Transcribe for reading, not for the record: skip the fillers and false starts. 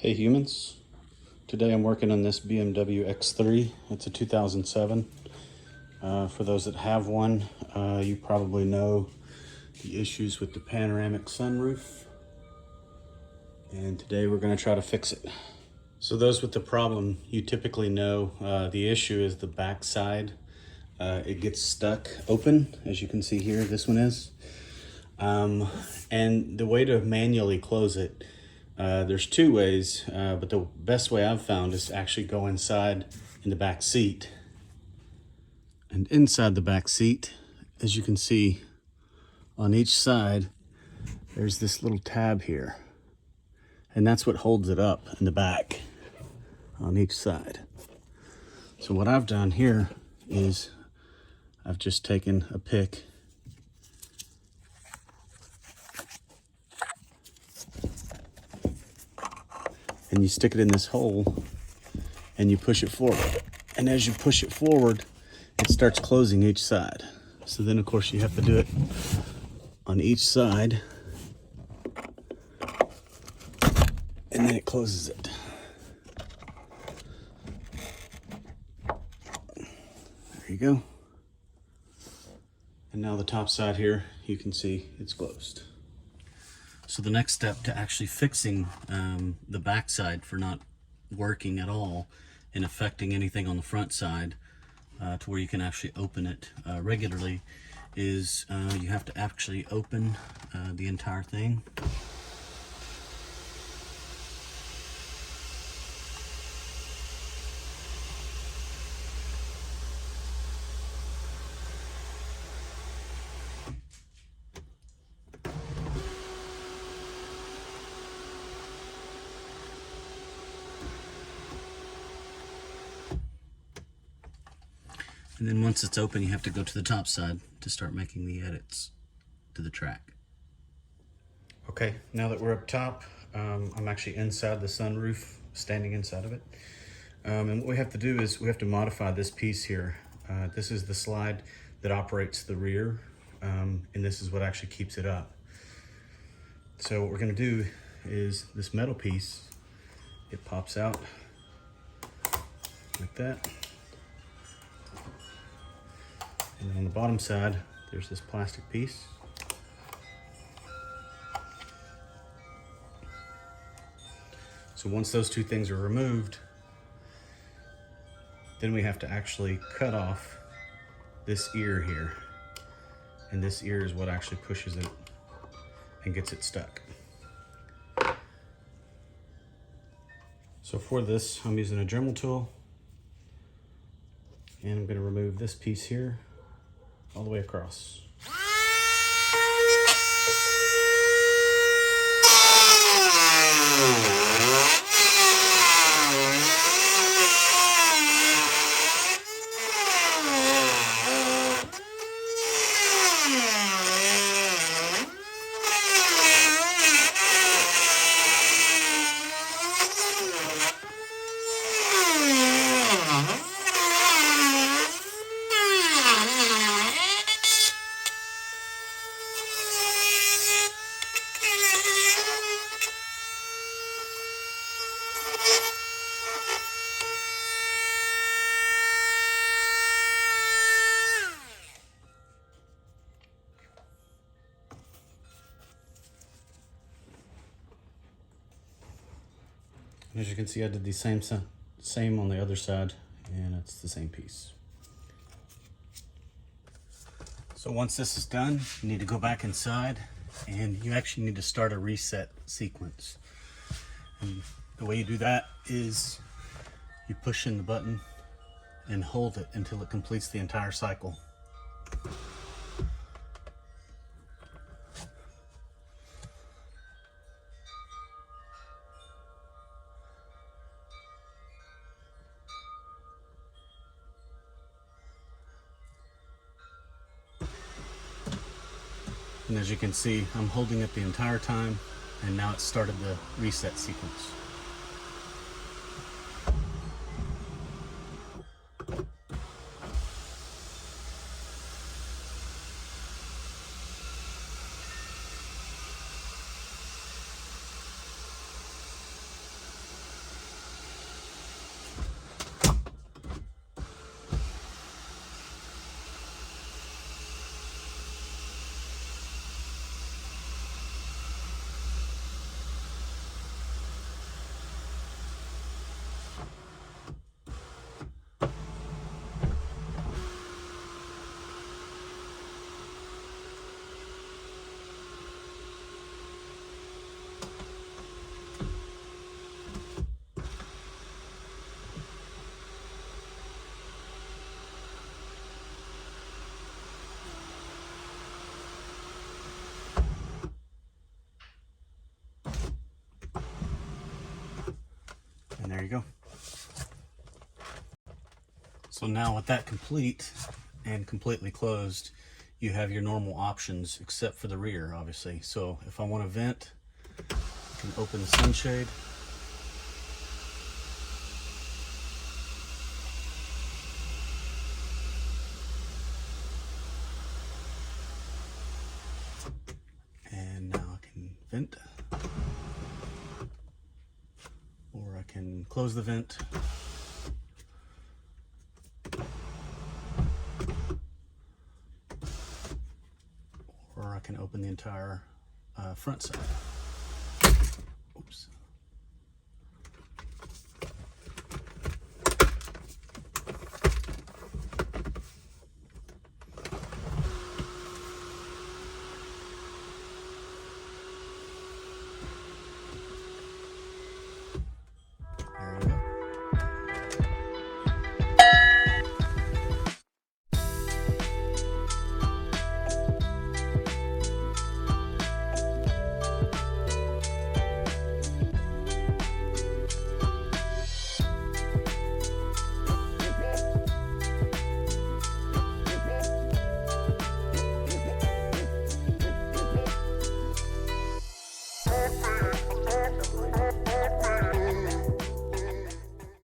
Hey humans, today I'm working on this BMW X3. It's a 2007. For those that have one, you probably know the issues with the panoramic sunroof. And today we're going to try to fix it. So those with the problem, you typically know the issue is the back side. It gets stuck open, as you can see here, this one is. And the way to manually close it, there's two ways, but the best way I've found is to actually go inside in the back seat. And inside the back seat, as you can see on each side, there's this little tab here. And that's what holds it up in the back on each side. So what I've done here is I've just taken a pick and you stick it in this hole and you push it forward. And as you push it forward, it starts closing each side. So then of course you have to do it on each side, and then it closes it. There you go. And now the top side here, you can see it's closed. So the next step to actually fixing the back side for not working at all and affecting anything on the front side to where you can actually open it regularly is you have to actually open the entire thing. And then once it's open, you have to go to the top side to start making the edits to the track. Okay, now that we're up top, I'm actually inside the sunroof, standing inside of it. And what we have to do is we have to modify this piece here. This is the slide that operates the rear, and this is what actually keeps it up. So what we're gonna do is this metal piece, it pops out like that. And on the bottom side, there's this plastic piece. So once those two things are removed, then we have to actually cut off this ear here. And this ear is what actually pushes it and gets it stuck. So for this, I'm using a Dremel tool. And I'm going to remove this piece here all the way across. As you can see, I did the same on the other side, and it's the same piece. So once this is done, you need to go back inside, and you actually need to start a reset sequence. And the way you do that is you push in the button and hold it until it completes the entire cycle. And as you can see, I'm holding it the entire time, and now it started the reset sequence. you go. So now with that complete and completely closed, you have your normal options except for the rear, obviously. So if I want to vent, I can open the sunshade. And now I can vent. Or I can close the vent. Or I can open the entire front side. Oops.